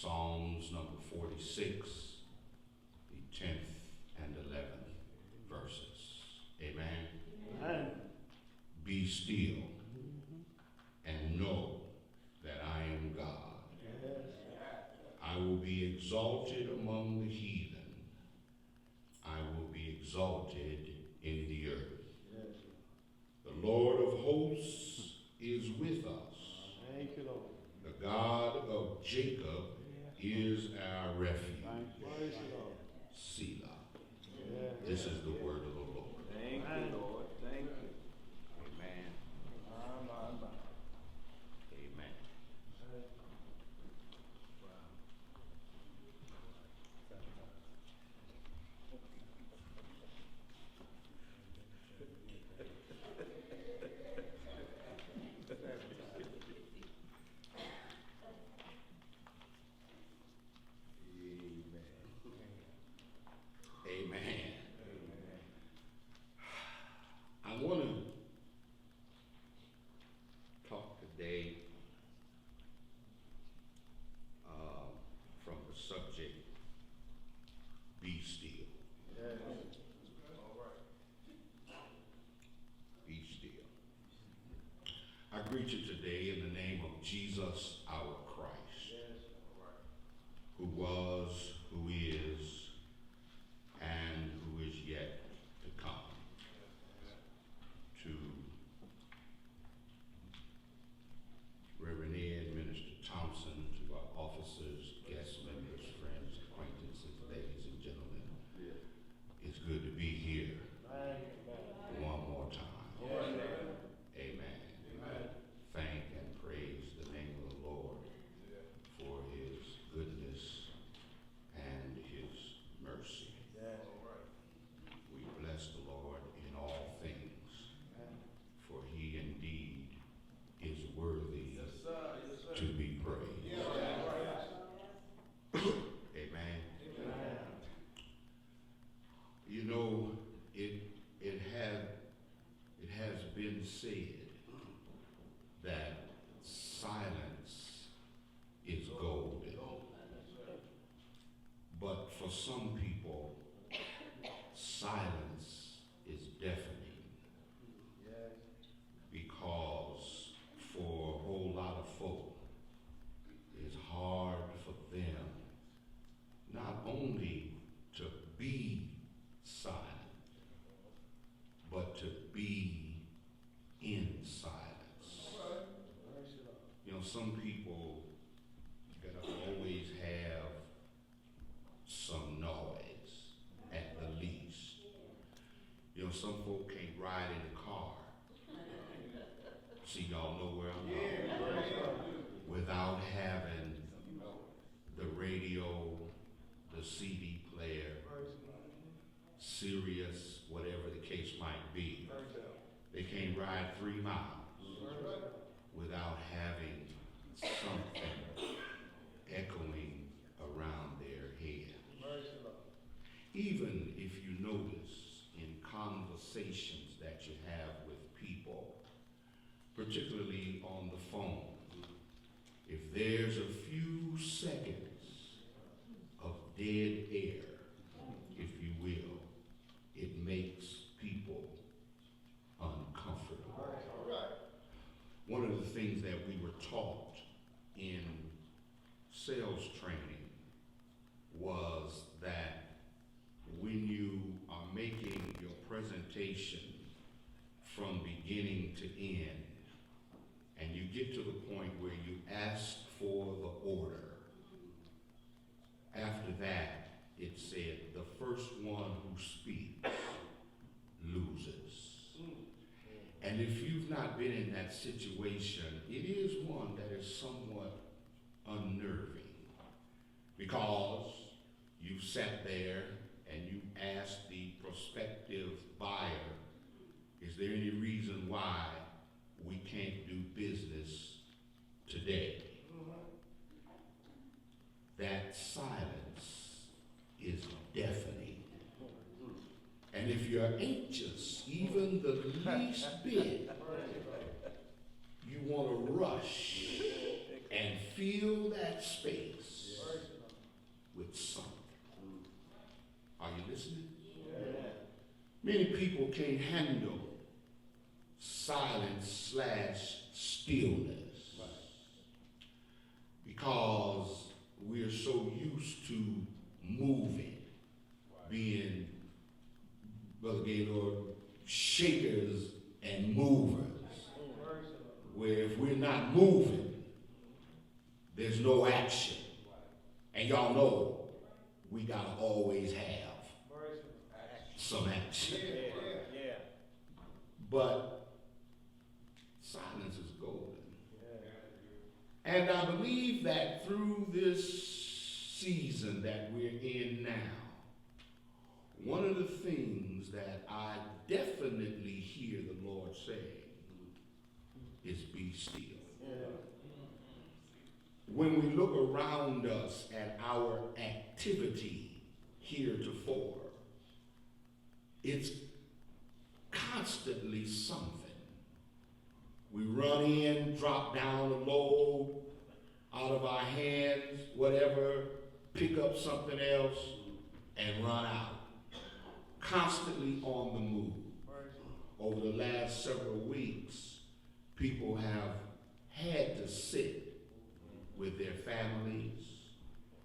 Psalms number 46, the 10th and 11th verses. Amen. Amen. Be still and know that I am God. I will be exalted among the heathen. I will be exalted in the earth. The Lord of hosts is with us. Thank you, Lord. The God of Jacob is our refuge. Praise the Lord. Selah. This is the word of the Lord. Thank you, Lord. Thank you. Amen. Amen. Amen. Amen. I want to talk today from the subject, be still. Be still. I greet you today in the name of Jesus, our Christ, who was, who is, and who is yet to come. To Reverend Ed, Minister Thompson, to our officers, guests, members, friends, acquaintances, ladies and gentlemen, it's good to be here one more time. Amen. Thank and praise the name of the Lord for his goodness and his mercy. We bless the Lord in all things, for he indeed is worthy to be praised. Amen. You know, it has been said that silence is golden. But for some people, silence is deafening, because for a whole lot of folk, it's hard for them not only to be silent, but to be in silence. You know, some people gotta always have some noise at the least. You know, some folk can't ride in a car. See, y'all know where I'm going. Without having the radio, the CD player, Sirius, whatever the case might be. They can't ride 3 miles without having something echoing around their head. Even if you notice in conversations that you have with people, particularly on the phone, if there's a few seconds of dead air, if you will, it makes people uncomfortable. One of the things that we were taught in sales training was that when you are making your presentation from beginning to end, and you get to the point where you ask for the order, after that, it said, the first one who speaks loses. And if you've not been in that situation, it is one that is somewhat unnerving, because you sat there and you asked the prospective buyer, is there any reason why we can't do business today? That silence is deafening. And if you're anxious, even the least bit, you want to rush and fill that space Many people can't handle silence/stillness because we're so used to moving, being, Brother Gaylord, shakers and movers, where if we're not moving, there's no action. And y'all know we gotta always have some action. But silence is golden. And I believe that through this season that we're in now, one of the things that I definitely hear the Lord say is be still. When we look around us at our activity heretofore, it's constantly something. We run in, drop down a load out of our hands, whatever, pick up something else, and run out. Constantly on the move. Over the last several weeks, people have had to sit with their families.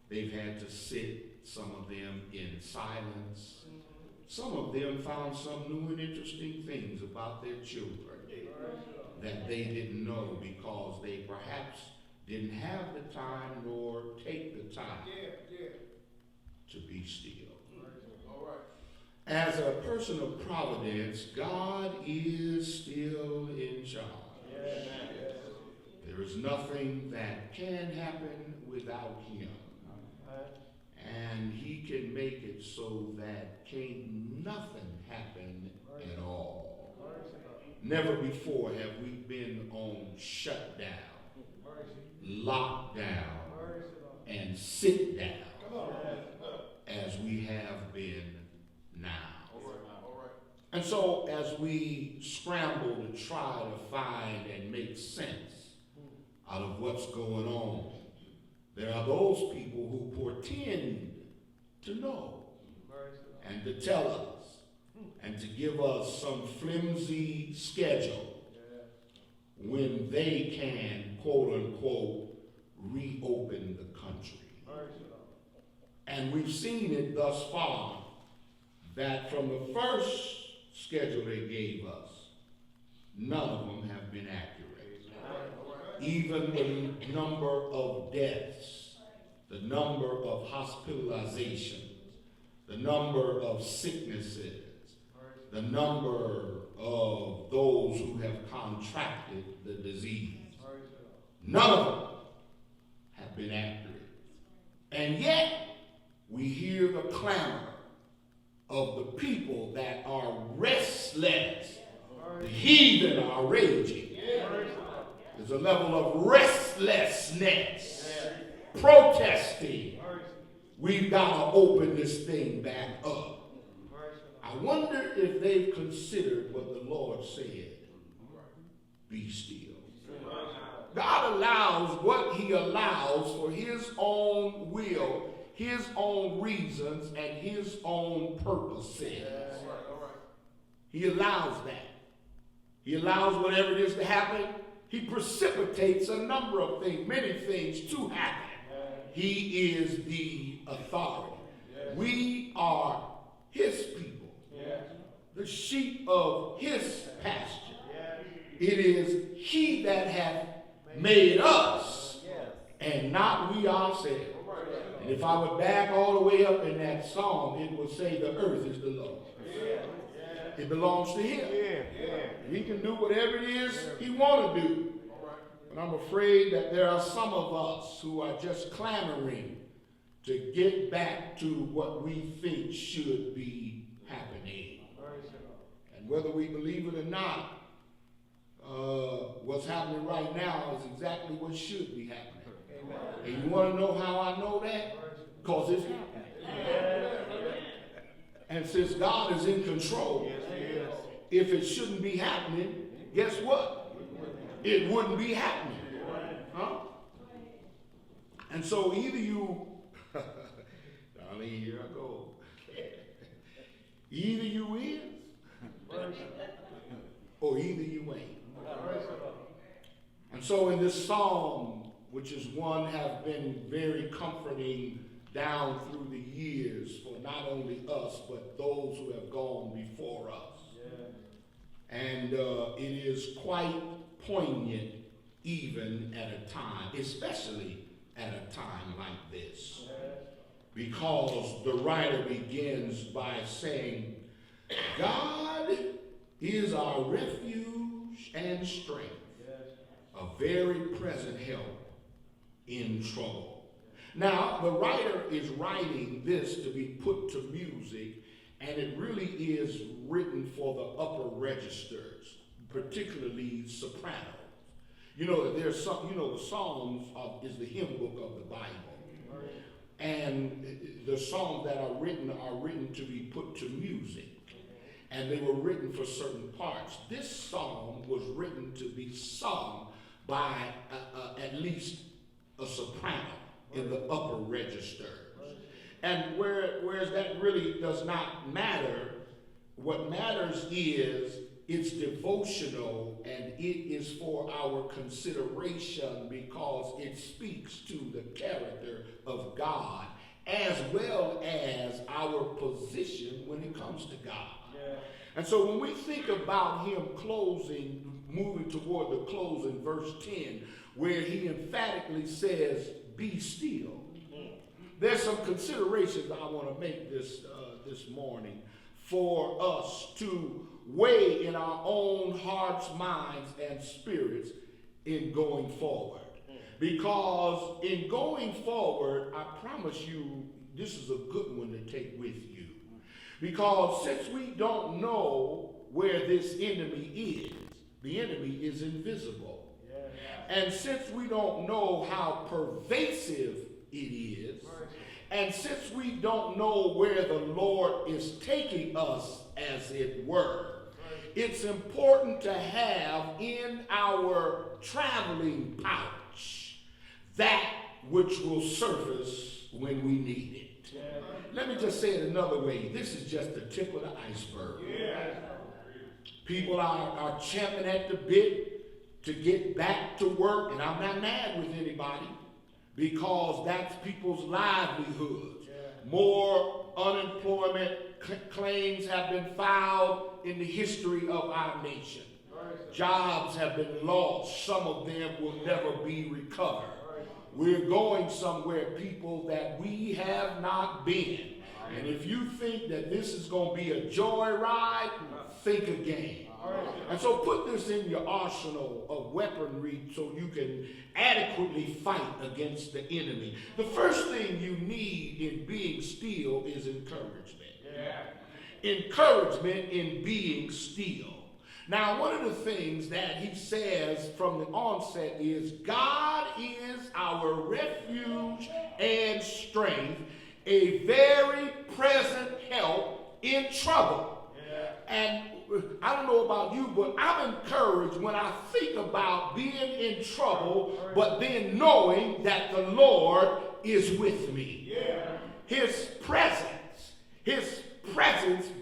They've had to sit, some of them, in silence. Some of them found some new and interesting things about their children that they didn't know because they perhaps didn't have the time nor take the time to be still. As a person of providence, God is still in charge. There is nothing that can happen without him. And he can make it so that can't nothing happen at all. Never before have we been on shutdown, lockdown, and sit down as we have been now. And so as we scramble to try to find and make sense out of what's going on, there are those people who pretend to know and to tell us and to give us some flimsy schedule when they can, quote unquote, reopen the country. And we've seen it thus far that from the first schedule they gave us, none of them have been accurate. Even the number of deaths, the number of hospitalizations, the number of sicknesses, the number of those who have contracted the disease, none of them have been accurate. And yet, we hear the clamor of the people that are restless. The heathen are raging. There's a level of restlessness, protesting. We've got to open this thing back up. I wonder if they've considered what the Lord said. Be still. God allows what he allows for his own will, his own reasons, and his own purposes. He allows that. He allows whatever it is to happen. He precipitates a number of things, many things to happen. He is the authority. We are his people, the sheep of his pasture. It is he that hath made us, and not we ourselves. And if I would back all the way up in that song, it would say the earth is the Lord's. It belongs to him. He can do whatever it is he want to do. But I'm afraid that there are some of us who are just clamoring to get back to what we think should be happening. And whether we believe it or not, what's happening right now is exactly what should be happening. And you want to know how I know that? Because it's happening. And since God is in control, if it shouldn't be happening, guess what? It wouldn't be happening. Huh? And so either you, darling, here I go. Either you is or either you ain't. Praise the Lord. And so in this psalm, which is one have been very comforting down through the years for not only us, but those who have gone before us. Yeah. And it is quite poignant even at a time, especially at a time like this. Yeah. Because the writer begins by saying, God is our refuge and strength, a very present help in trouble. Now, the writer is writing this to be put to music, and it really is written for the upper registers, particularly sopranos. You know, there's some, you know, the Psalms is the hymn book of the Bible. And the songs that are written to be put to music. And they were written for certain parts. This song was written to be sung by at least a soprano in the upper register. And whereas that really does not matter, what matters is it's devotional and it is for our consideration because it speaks to the character of God as well as our position when it comes to God. Yeah. And so when we think about him closing, moving toward the close in verse 10, where he emphatically says, be still. There's some considerations I want to make this morning for us to weigh in our own hearts, minds, and spirits in going forward. Because in going forward, I promise you, this is a good one to take with you. Because since we don't know where this enemy is, the enemy is invisible. And since we don't know how pervasive it is, and since we don't know where the Lord is taking us, as it were, it's important to have in our traveling pouch that which will surface when we need it. Let me just say it another way. This is just the tip of the iceberg. People are champing at the bit to get back to work, and I'm not mad with anybody because that's people's livelihoods. More unemployment claims have been filed in the history of our nation. Jobs have been lost. Some of them will never be recovered. We're going somewhere, people, that we have not been. And if you think that this is going to be a joyride, think again. And so put this in your arsenal of weaponry so you can adequately fight against the enemy. The first thing you need in being still is encouragement. Encouragement in being still. Now, one of the things that he says from the onset is God is our refuge and strength, a very present help in trouble. And I don't know about you, but I'm encouraged when I think about being in trouble, but then knowing that the Lord is with me. His presence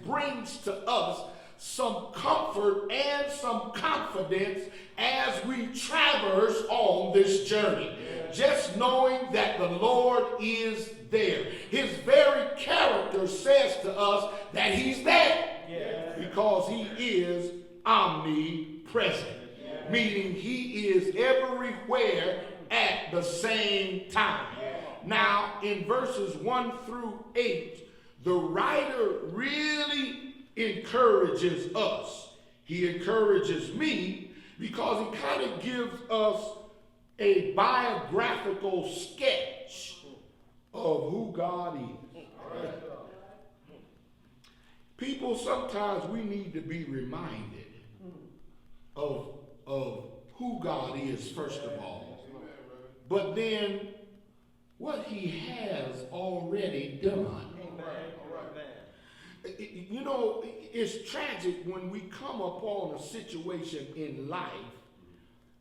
brings to us some comfort and some confidence as we traverse on this journey. Just knowing that the Lord is there. His very character says to us that he's there. Because he is omnipresent. Meaning he is everywhere at the same time. Now, in verses 1 through 8, the writer really encourages us. He encourages me because he kind of gives us a biographical sketch of who God is. People, sometimes we need to be reminded of who God is, first of all, but then what he has already done. You know, it's tragic when we come upon a situation in life,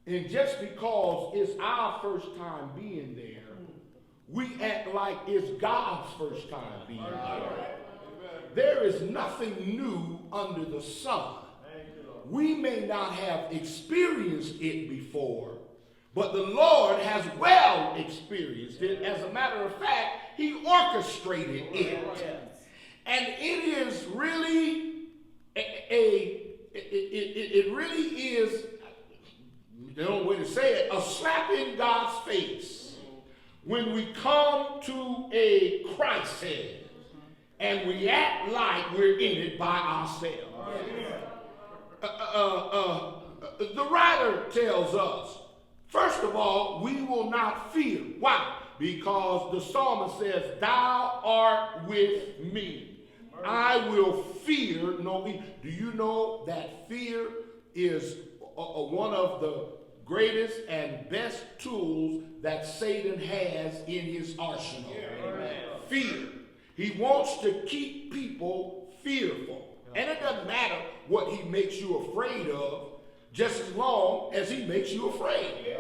and just because it's our first time being there, we act like it's God's first time being there. There is nothing new under the sun. we may not have experienced it before, but the Lord has well experienced it. As a matter of fact, he orchestrated it. And it is really it really is, the only way to say it, a slap in God's face when we come to a crisis and we act like we're in it by ourselves. The writer tells us, first of all, we will not fear. Why? Because the psalmist says, thou art with me. I will fear no evil. Do you know that fear is one of the greatest and best tools that Satan has in his arsenal? Amen. Fear. He wants to keep people fearful. And it doesn't matter what he makes you afraid of, just as long as he makes you afraid.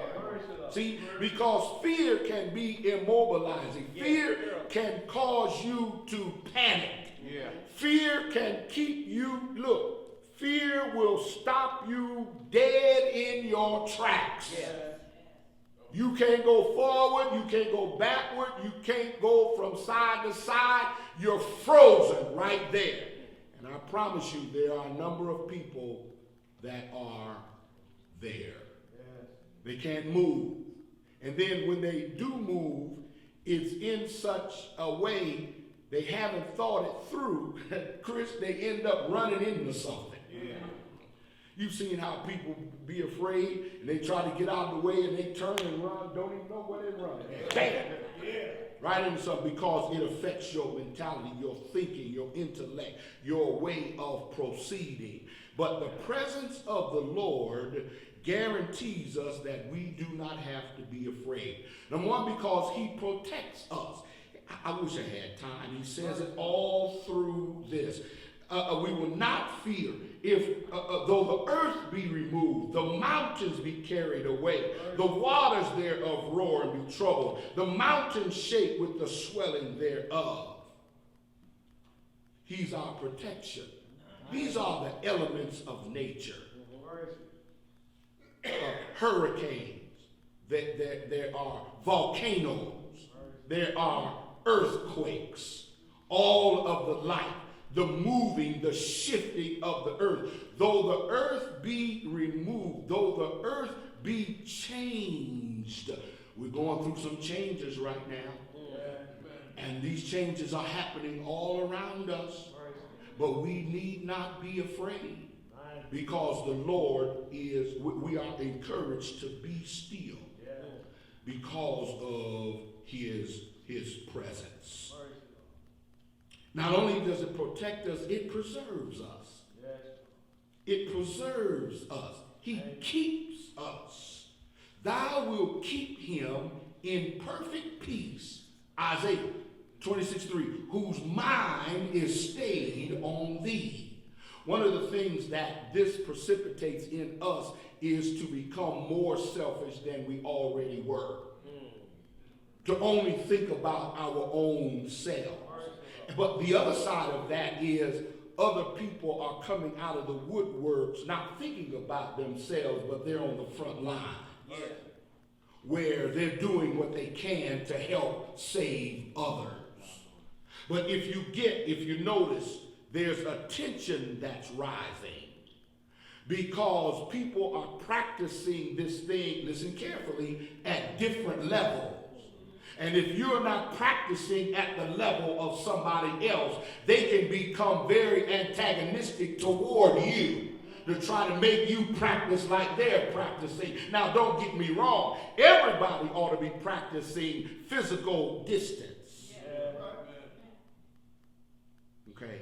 See, because fear can be immobilizing. Fear can cause you to panic. Fear can keep you, look, fear will stop you dead in your tracks. You can't go forward, you can't go backward, you can't go from side to side. You're frozen right there. And I promise you, there are a number of people that are there. They can't move. And then when they do move, it's in such a way they haven't thought it through. Chris, they end up running into something. You've seen how people be afraid and they try to get out of the way and they turn and run, don't even know where they're running. Bam! Right into something, because it affects your mentality, your thinking, your intellect, your way of proceeding. But the presence of the Lord guarantees us that we do not have to be afraid. Number one, because he protects us. I wish I had time. He says it all through this. We will not fear if, though the earth be removed, the mountains be carried away, the waters thereof roar and be troubled, the mountains shake with the swelling thereof. He's our protection. These are the elements of nature. Hurricanes, there are volcanoes, there are earthquakes, all of the life, the moving, the shifting of the earth. Though the earth be removed, though the earth be changed. We're going through some changes right now. And these changes are happening all around us. But we need not be afraid, because the Lord is, we are encouraged to be still because of his presence. Not only does it protect us, it preserves us. It preserves us. He keeps us. Thou wilt keep him in perfect peace. Isaiah 26:3, whose mind is stayed on thee. One of the things that this precipitates in us is to become more selfish than we already were. To only think about our own selves. But the other side of that is other people are coming out of the woodworks, not thinking about themselves, but they're on the front line. Where they're doing what they can to help save others. But if you notice, there's a tension that's rising. Because people are practicing this thing, listen carefully, at different levels. And if you're not practicing at the level of somebody else, they can become very antagonistic toward you to try to make you practice like they're practicing. Now, don't get me wrong. Everybody ought to be practicing physical distance. Okay?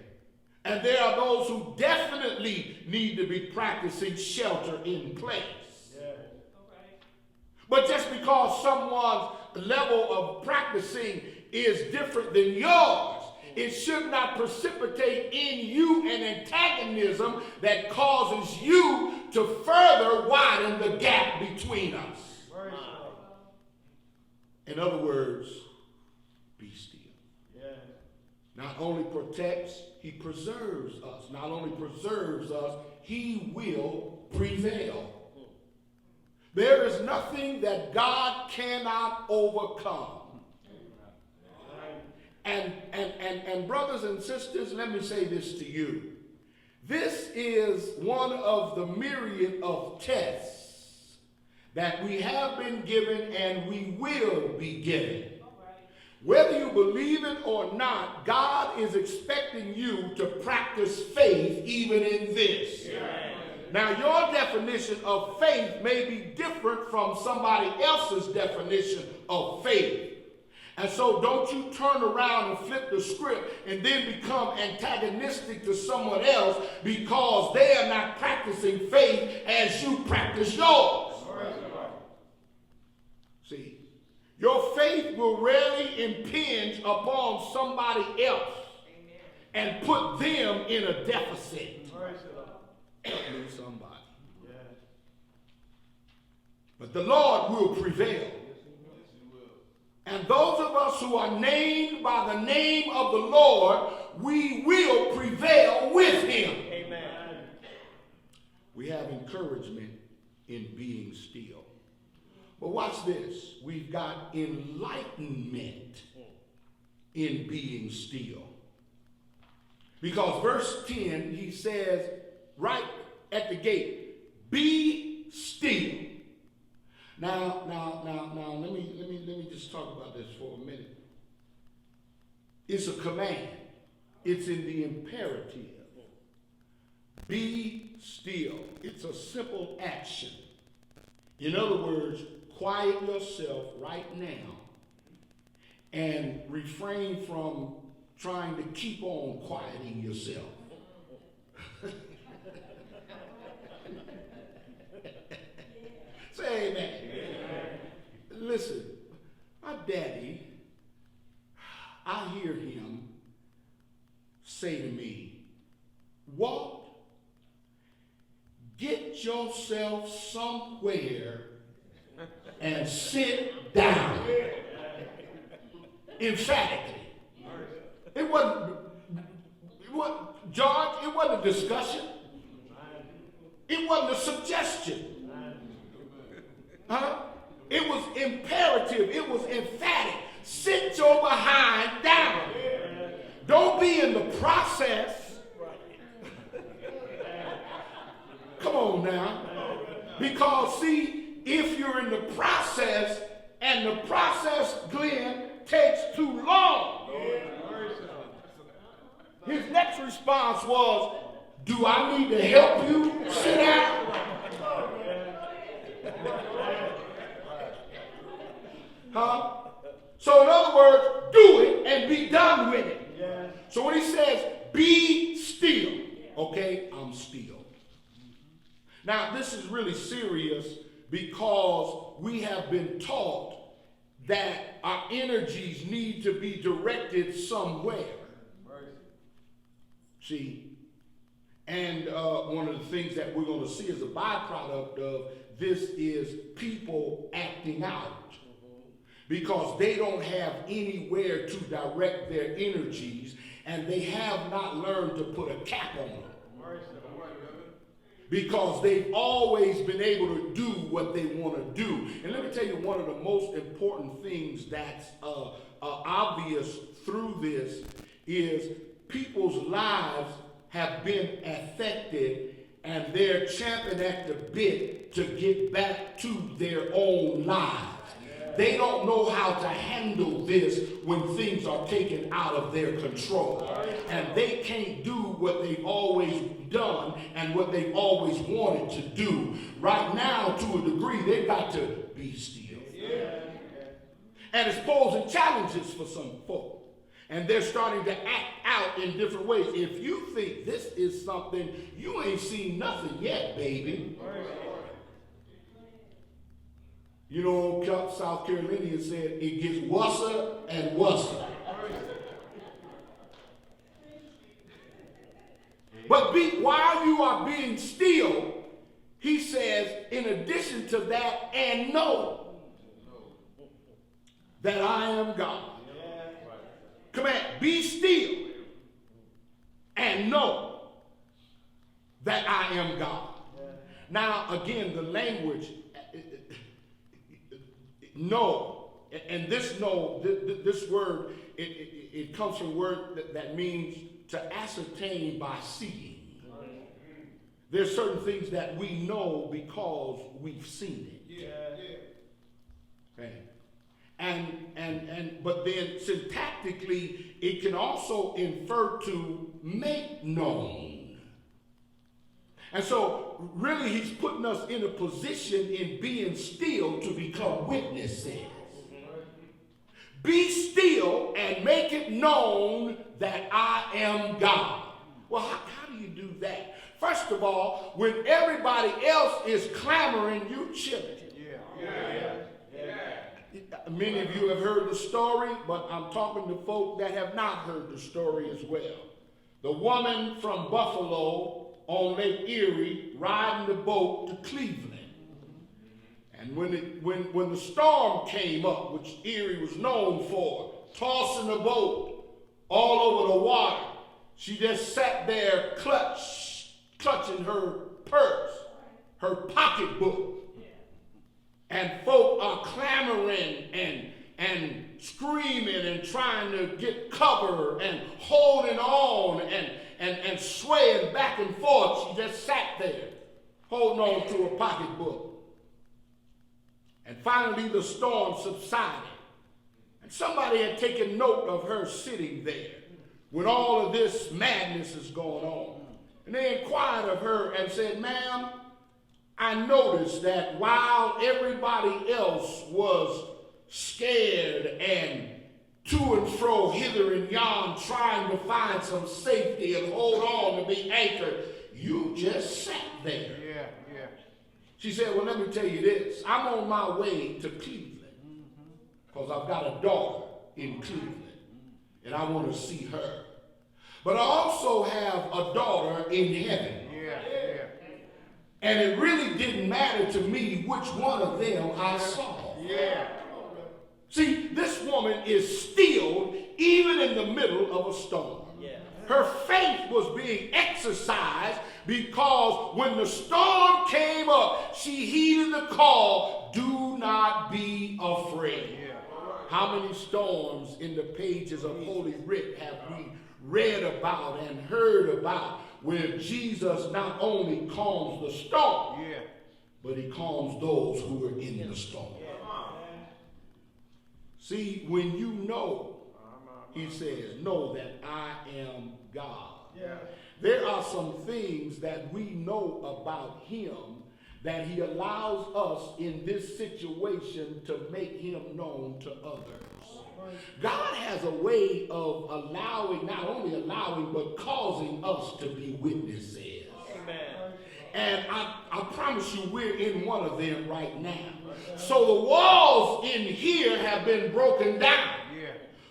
And there are those who definitely need to be practicing shelter in place. But just because someone's level of practicing is different than yours, it should not precipitate in you an antagonism that causes you to further widen the gap between us. In other words, be still. not only protects, he preserves us. Not only preserves us, he will prevail. There is nothing that God cannot overcome. And brothers and sisters, let me say this to you. This is one of the myriad of tests that we have been given and we will be given. Whether you believe it or not, God is expecting you to practice faith even in this. Yeah. Now, your definition of faith may be different from somebody else's definition of faith. And so don't you turn around and flip the script and then become antagonistic to someone else because they are not practicing faith as you practice yours. See, your faith will rarely impinge upon somebody else and put them in a deficit. Help me, somebody. But the Lord will prevail. And those of us who are named by the name of the Lord, we will prevail with him. Amen. We have encouragement in being still. But watch this. We've got enlightenment in being still. Because verse 10, he says right at the gate, be still. Now, let me just talk about this for a minute. It's a command. It's in the imperative. Be still. It's a simple action. In other words, quiet yourself right now and refrain from trying to keep on quieting yourself. Say amen. Listen, my daddy, I hear him say to me, Walt, get yourself somewhere and sit down. Emphatically. It wasn't, George, it wasn't a discussion. It wasn't a suggestion. Huh? It was imperative. It was emphatic. Sit your behind down. Don't be in the process. Come on now. Because, see, if you're in the process and the process, Glenn, takes too long, his next response was, do I need to help you sit down? Huh? So in other words, do it and be done with it. Yes. So when he says, be still, okay, I'm still. Now this is really serious because we have been taught that our energies need to be directed somewhere. See, and one of the things that we're going to see as a byproduct of this is people acting out. Because they don't have anywhere to direct their energies, and they have not learned to put a cap on them. Because they've always been able to do what they want to do. And let me tell you, one of the most important things that's obvious through this is people's lives have been affected, and they're champing at the bit to get back to their own lives. They don't know how to handle this when things are taken out of their control. And they can't do what they've always done and what they've always wanted to do. Right now, to a degree, they've got to be still. And it's posing challenges for some folk. And they're starting to act out in different ways. If you think this is something, you ain't seen nothing yet, baby. You know, South Carolinians said it gets wusser and wusser. But while you are being still, he says, in addition to that, and know that I am God. Command, be still and know that I am God. Now, again, the language, know, and this know, this word, it comes from a word that means to ascertain by seeing. There's certain things that we know because we've seen it. Okay. But then syntactically, it can also infer to make known. And so really he's putting us in a position in being still to become witnesses. Be still and make it known that I am God. Well, how do you do that? First of all, when everybody else is clamoring, you chilling. Many of you have heard the story, but I'm talking to folk that have not heard the story as well. The woman from Buffalo on Lake Erie riding the boat to Cleveland. And when the storm came up, which Erie was known for, tossing the boat all over the water, she just sat there clutching her purse, her pocketbook. And folk are clamoring and screaming and trying to get cover and holding on and swaying back and forth. She just sat there holding on to her pocketbook. And finally the storm subsided. And somebody had taken note of her sitting there when all of this madness is going on. And they inquired of her and said, "Ma'am, I noticed that while everybody else was scared and to and fro, hither and yon, trying to find some safety and hold on to be anchored, you just sat there." She said, "Well, let me tell you this. I'm on my way to Cleveland because I've got a daughter in Cleveland and I want to see her. But I also have a daughter in heaven. And it really didn't matter to me which one of them I saw." See, this woman is stilled even in the middle of a storm. Her faith was being exercised because when the storm came up, she heeded the call, "Do not be afraid." How many storms in the pages of Holy Writ have we read about and heard about where Jesus not only calms the storm, but he calms those who are in the storm. See, when you know, he says, know that I am God. There are some things that we know about him that he allows us in this situation to make him known to others. God has a way of allowing, not only allowing, but causing us to be witnesses. Amen. And I promise you we're in one of them right now. So the walls in here have been broken down.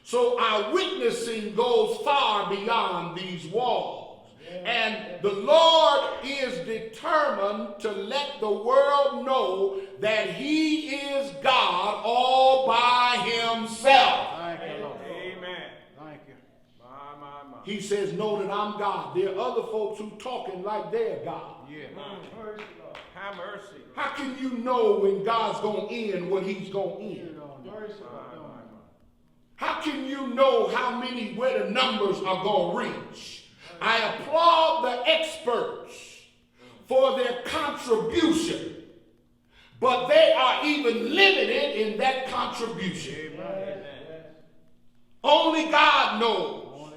So our witnessing goes far beyond these walls. And the Lord is determined to let the world know that he is God all by himself. Thank you, Lord. Amen. Thank you. My. He says, know that I'm God. There are other folks who talking like they're God. Have mercy. How can you know when God's going to end what he's going to end? How can you know where the numbers are going to reach? I applaud the experts for their contribution, but they are even limited in that contribution. Amen. Only God knows.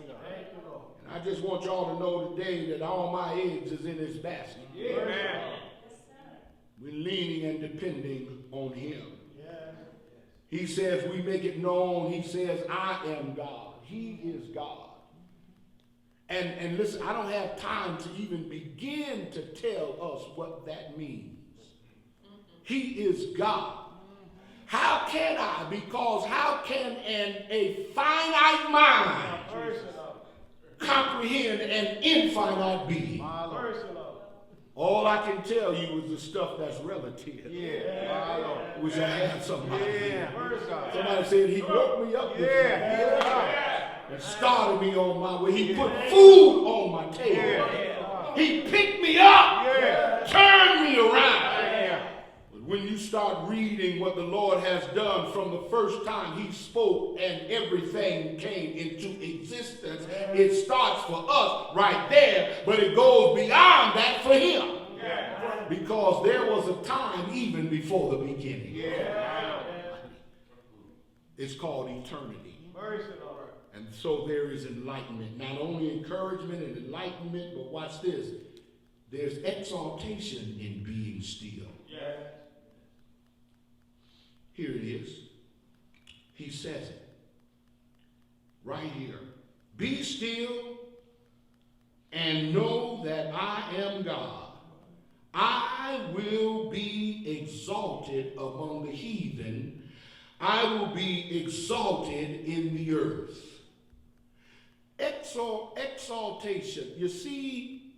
And I just want y'all to know today that all my eggs is in his basket. Amen. We're leaning and depending on him. He says we make it known. He says I am God. He is God. And listen, I don't have time to even begin to tell us what that means. He is God. How can I? Because how can a finite mind comprehend an infinite being? All I can tell you is the stuff that's relative. Wish I had somebody. Somebody said he woke me up this morning. And started me on my way. He put food on my table. He picked me up, turned me around. But when you start reading what the Lord has done from the first time he spoke and everything came into existence, it starts for us right there, but it goes beyond that for him. Because there was a time even before the beginning. It's called eternity. And so there is enlightenment. Not only encouragement and enlightenment, but watch this. There's exaltation in being still. Here it is. He says it right here. Be still and know that I am God. I will be exalted among the heathen. I will be exalted in the earth. Exaltation. You see,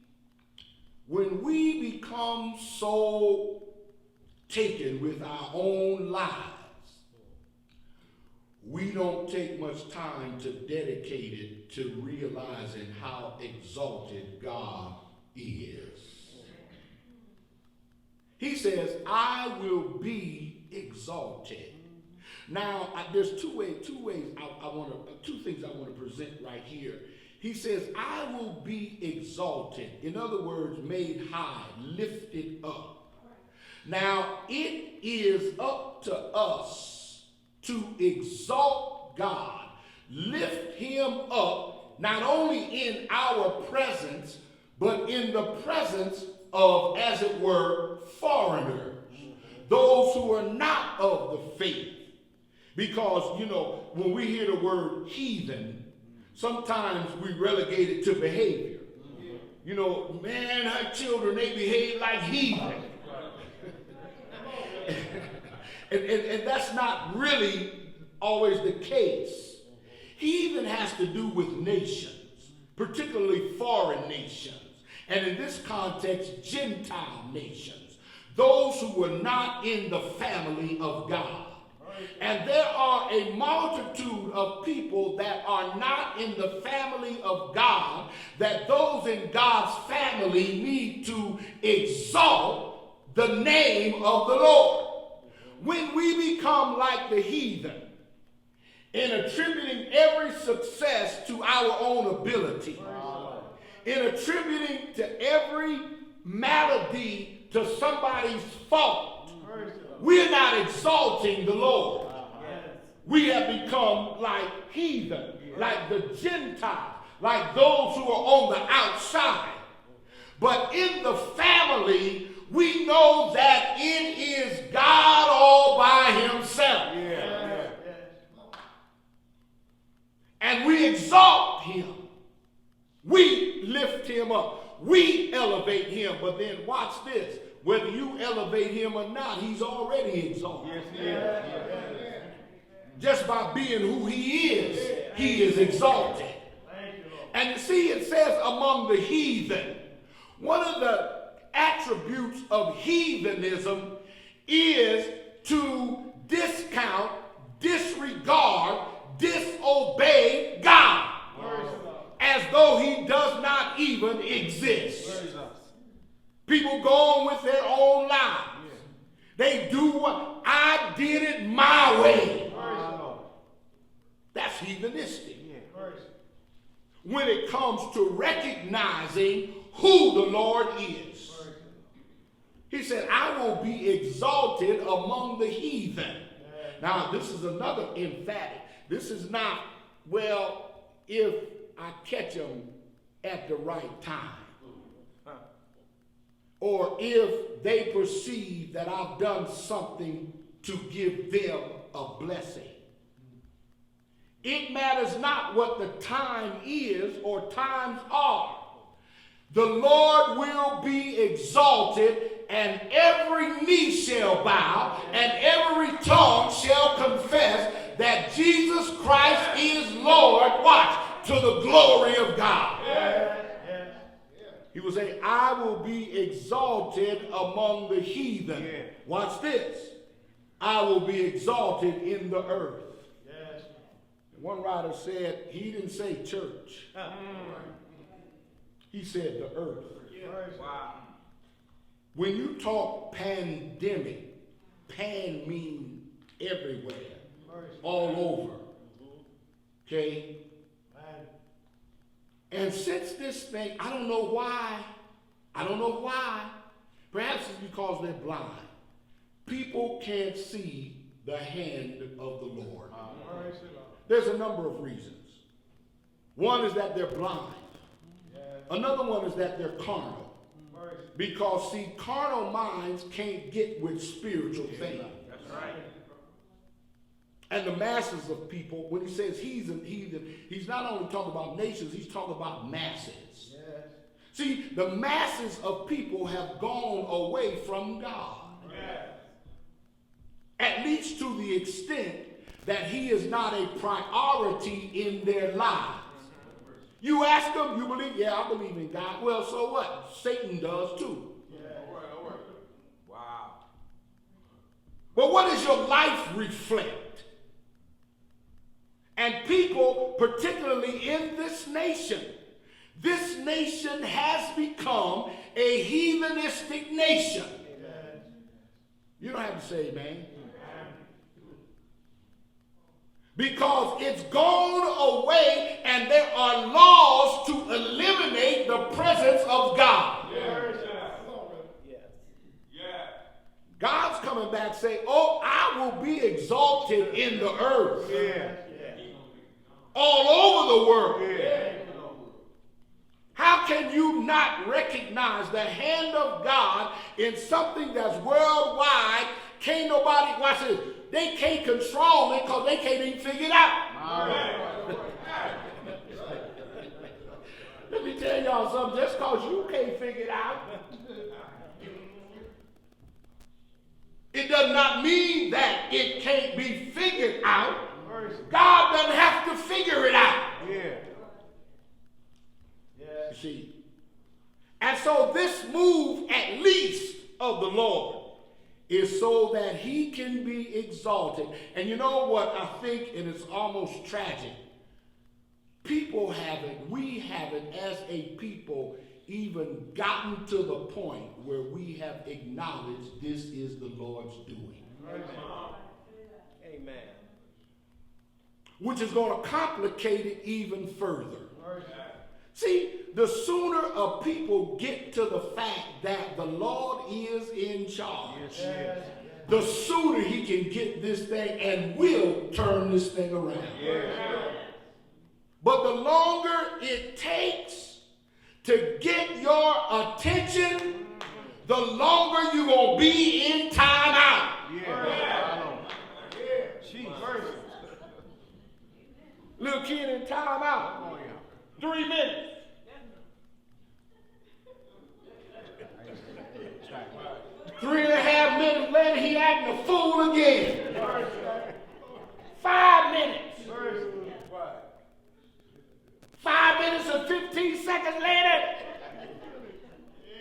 when we become so taken with our own lives, we don't take much time to dedicate it to realizing how exalted God is. He says, I will be exalted. Now, there's two things I want to present right here. He says, I will be exalted. In other words, made high, lifted up. Now, it is up to us to exalt God, lift him up, not only in our presence, but in the presence of, as it were, foreigners, those who are not of the faith. Because, you know, when we hear the word heathen, sometimes we relegate it to behavior. You know, man, our children, they behave like heathen. and that's not really always the case. Heathen has to do with nations, particularly foreign nations. And in this context, Gentile nations, those who were not in the family of God. And there are a multitude of people that are not in the family of God, that those in God's family need to exalt the name of the Lord. When we become like the heathen in attributing every success to our own ability, in attributing to every malady to somebody's fault, we're not exalting the Lord. We have become like heathen, like the Gentiles, like those who are on the outside. But in the family, we know that it is God all by himself. And we exalt him. We lift him up. We elevate him. But then watch this. Whether you elevate him or not, he's already exalted. Just by being who he is exalted. And you see, it says among the heathen. One of the attributes of heathenism is to discount, disregard, disobey God. As though he does not even exist. People go on with their own lives. They do what? I did it my way. That's heathenistic. When it comes to recognizing who the Lord is. He said, I will be exalted among the heathen. Now, this is another emphatic. This is not, well, if I catch them at the right time. Or if they perceive that I've done something to give them a blessing. It matters not what the time is or times are. The Lord will be exalted, and every knee shall bow, and every tongue shall confess that Jesus Christ is Lord. Watch, to the glory of God. He will say, I will be exalted among the heathen. Watch this. I will be exalted in the earth. One writer said, he didn't say church. He said the earth. Wow. When you talk pandemic, pan means everywhere, all over. Okay? And since this thing, I don't know why, perhaps it's because they're blind. People can't see the hand of the Lord. There's a number of reasons. One is that they're blind. Another one is that they're carnal. Because, see, carnal minds can't get with spiritual things. That's right. And the masses of people, when he says he's an heathen, he's not only talking about nations, he's talking about masses. Yes. See, the masses of people have gone away from God. Yes. At least to the extent that he is not a priority in their lives. You ask them, you believe? Yeah, I believe in God. Well, so what? Satan does too. Yeah. Wow. But what does your life reflect? And people, particularly in this nation has become a heathenistic nation. Amen. You don't have to say amen. Because it's gone away and there are laws to eliminate the presence of God. Yes. God's coming back saying, oh, I will be exalted in the earth. Yeah. All over the world. Yeah. How can you not recognize the hand of God in something that's worldwide? Can't nobody, watch this, they can't control it because they can't even figure it out. Let me tell y'all something, just because you can't figure it out, it does not mean that it can't be figured out. God doesn't have to figure it out. Yeah. You see? And so this move, at least, of the Lord is so that he can be exalted. And you know what I think, and it's almost tragic, people haven't, we haven't as a people even gotten to the point where we have acknowledged this is the Lord's doing. Amen. Which is going to complicate it even further. See, the sooner a people get to the fact that the Lord is in charge, the sooner he can get this thing and will turn this thing around. But the longer it takes to get your attention, the longer you're going to be in time out. Little kid in time out. 3 minutes. 3.5 minutes later, he acting a fool again. 5 minutes. 5 minutes and 15 seconds later,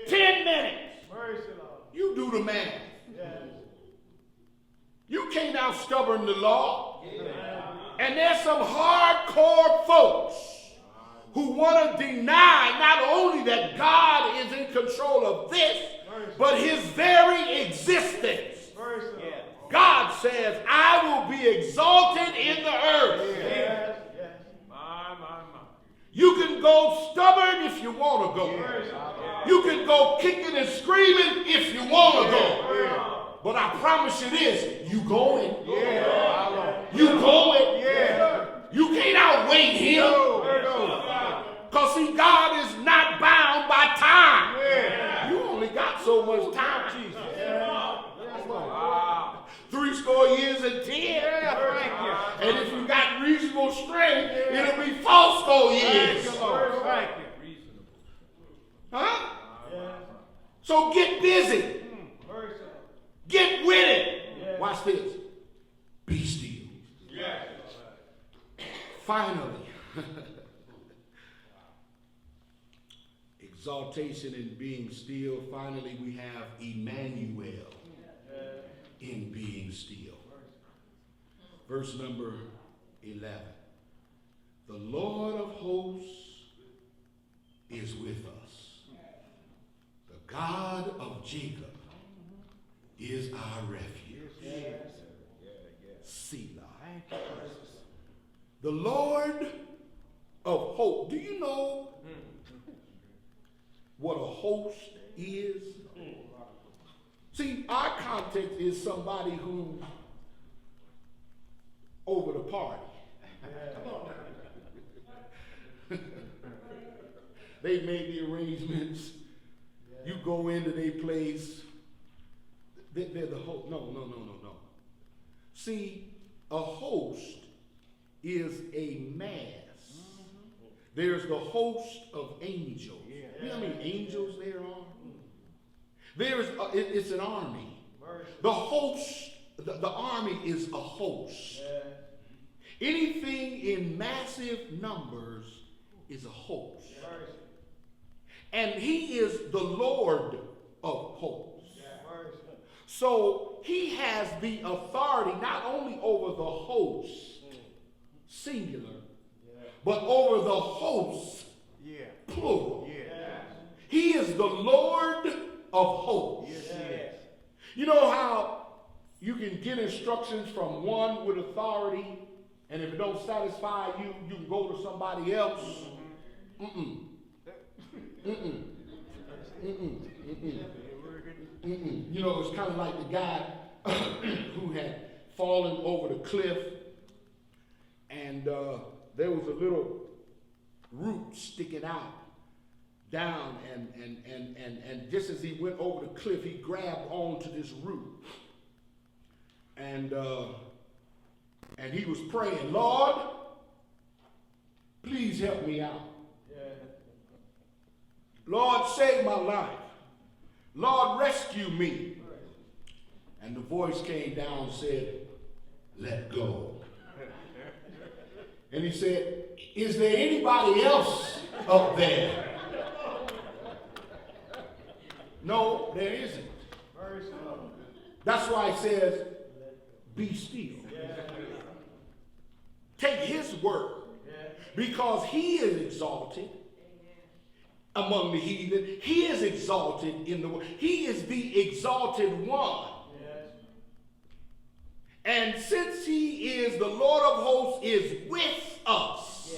10 minutes. You do the math. You can't out-stubborn the law. And there's some hardcore folks who want to deny not only that God is in control of this, but his very existence. God says, I will be exalted in the earth. You can go stubborn if you want to go. You can go kicking and screaming if you want to go. But I promise you this, you going. You going. You can't outweigh him. Because see, God is not bound by time. You only got so much time, Jesus. 80 years and 10. And if you got reasonable strength, it'll be 80 years. Huh? So get busy. Get with it. Watch this. Be still. Finally, exaltation and being still. Finally, we have Emmanuel in being still. Verse number 11. The Lord of hosts is with us. The God of Jacob is our refuge. Selah. The Lord of hosts. Do you know what a host is? See, our context is somebody who over the party. Come on now. They made the arrangements. You go into their place. They're the host. No. See, a host is a mass. There's the host of angels. You know how many angels there are? It's an army. The host, the army is a host. Anything in massive numbers is a host. And he is the Lord of hosts. So he has the authority not only over the hosts, singular, but over the hosts, plural. He is the Lord of hosts. You know how you can get instructions from one with authority, and if it don't satisfy you, you can go to somebody else? You know, it's kind of like the guy who had fallen over the cliff, and there was a little root sticking out down, and just as he went over the cliff, he grabbed onto this root, and he was praying, Lord, please help me out. Lord, save my life. Lord, rescue me. And the voice came down and said, let go. And he said, is there anybody else up there? No, there isn't. That's why it says, be still. Take his word. Because he is exalted among the heathen. He is exalted in the world. He is the exalted one. And since he is the Lord of hosts is with us,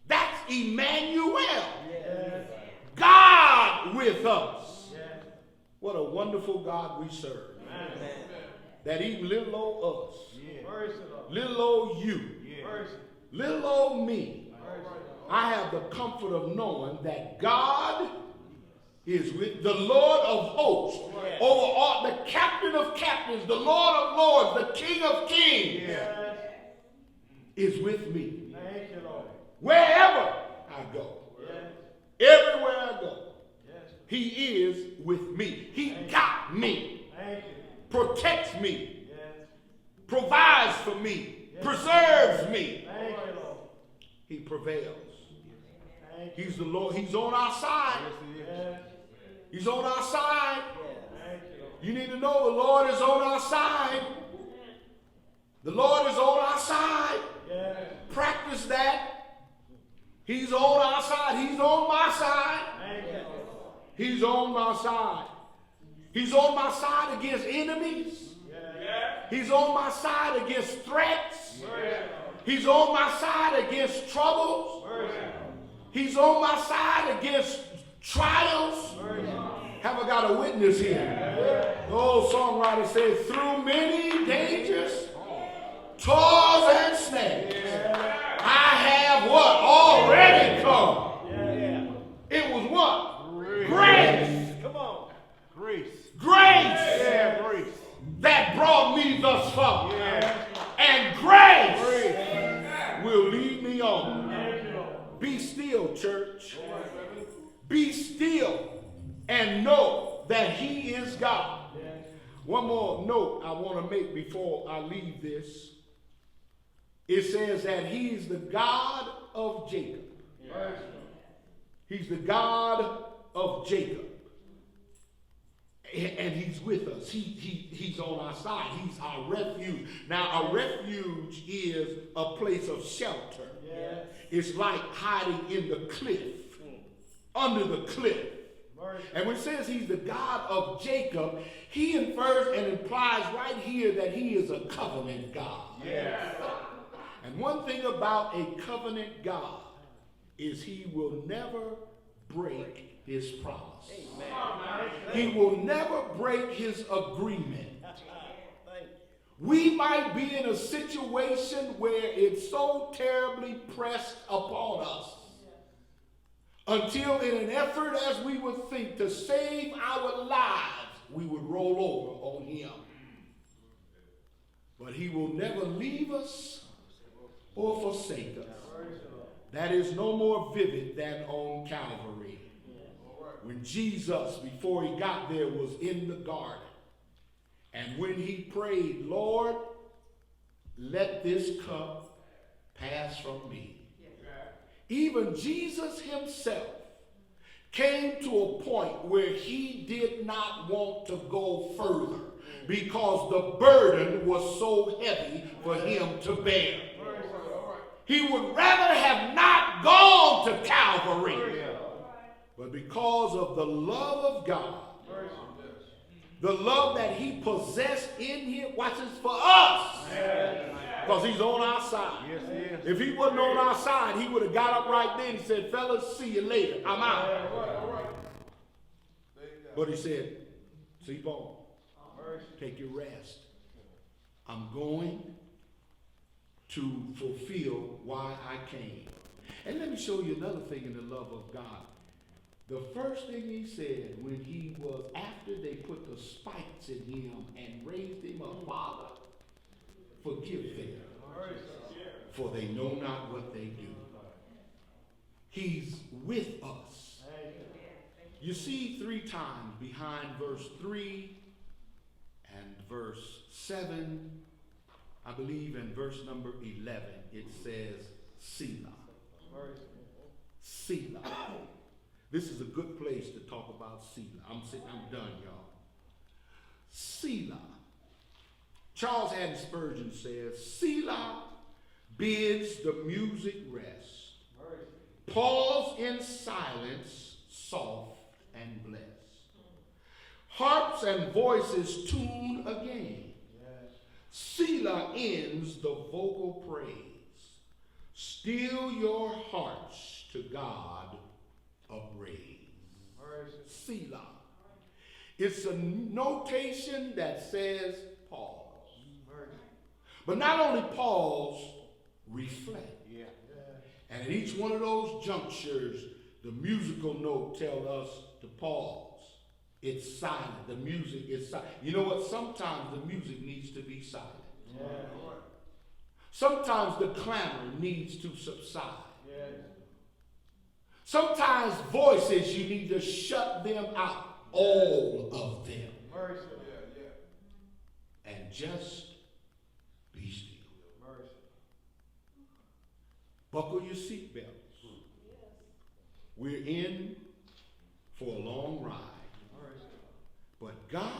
that's Emmanuel. God with us. What a wonderful God we serve. That even little old us, little old you, little old me, I have the comfort of knowing that God is with the Lord of hosts, over all, the captain of captains, the Lord of lords, the King of kings, is with me. Wherever I go, everywhere I go, he is with me. He got me, protects me, provides for me, preserves me. He prevails. He's the Lord. He's on our side. He's on our side. You need to know the Lord is on our side. The Lord is on our side. Practice that. He's on our side. He's on my side. He's on my side. He's on my side against enemies. He's on my side against threats. He's on my side against troubles. He's on my side against trials. Have I got a witness here? The old songwriter said, through many dangers, toils and snares, I have what? Already come. It was what? Grace. Come on. Grace. Grace. Grace. That brought me thus far. And grace will lead me on. Be still, church. Be still and know that he is God. One more note I want to make before I leave this. It says that he's the God of Jacob. He's the God of Jacob. And he's with us. He's on our side. He's our refuge. Now, a refuge is a place of shelter. Yes. It's like hiding in the cliff, under the cliff. And when it says he's the God of Jacob, he infers and implies right here that he is a covenant God. Yes. And one thing about a covenant God is he will never break his promise. He will never break his agreement. We might be in a situation where it's so terribly pressed upon us until in an effort, as we would think, to save our lives, we would roll over on him. But he will never leave us or forsake us. That is no more vivid than on Calvary. When Jesus, before he got there, was in the garden. And when he prayed, Lord, let this cup pass from me. Even Jesus himself came to a point where he did not want to go further because the burden was so heavy for him to bear. He would rather have not gone to Calvary, but because of the love of God, the love that he possessed in him, watch this, for us, because he's on our side. Yes, he is. If he wasn't on our side, he would have got up right then and said, fellas, see you later. I'm out. But he said, sleep on. Take your rest. I'm going to fulfill why I came. And let me show you another thing in the love of God. The first thing he said when he was, after they put the spikes in him and raised him up, Father, forgive them, for they know not what they do. He's with us. You see 3 times behind verse 3 and verse 7, I believe in verse number 11, it says Selah. Selah. This is a good place to talk about Selah. I'm done, y'all. Selah. Charles Haddon Spurgeon says, Selah bids the music rest. Pause in silence, soft and blessed. Harps and voices tune again. Selah ends the vocal praise. Still your hearts to God upraise. Selah. It's a notation that says pause. But not only pause, reflect. And at each one of those junctures, the musical note tells us to pause. It's silent. The music is silent. You know what? Sometimes the music needs to be silent. Sometimes the clamor needs to subside. Sometimes voices, you need to shut them out. All of them. And just be still. Buckle your seatbelts. We're in for a long ride. But God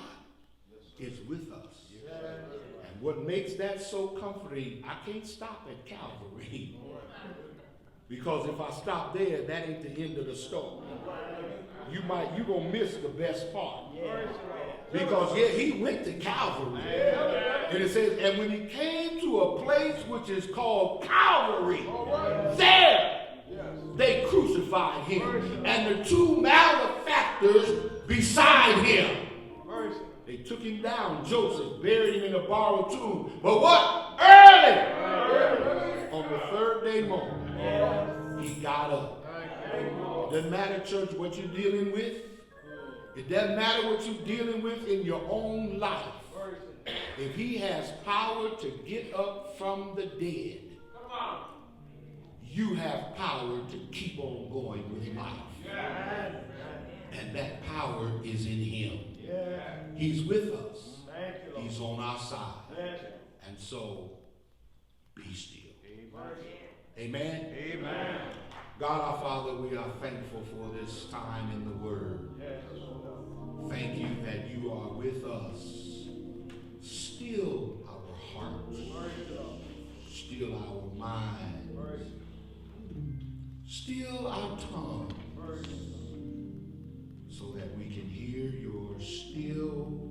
is with us. And what makes that so comforting, I can't stop at Calvary. Because if I stop there, that ain't the end of the story. You're going to miss the best part. Because he went to Calvary. And it says, and when he came to a place which is called Calvary, there they crucified him. And the 2 malefactors beside him. They took him down. Joseph buried him in a borrowed tomb. But what? Early on the 3rd day morning, he got up. It doesn't matter, church, what you're dealing with. It doesn't matter what you're dealing with in your own life. If he has power to get up from the dead, you have power to keep on going with life. And that power is in him. He's with us. He's on our side. And so, be still. Amen? Amen. God our Father, we are thankful for this time in the Word. Yes, Lord. Thank you that you are with us. Still our hearts. Still our minds. Still our tongue. So that we can hear your still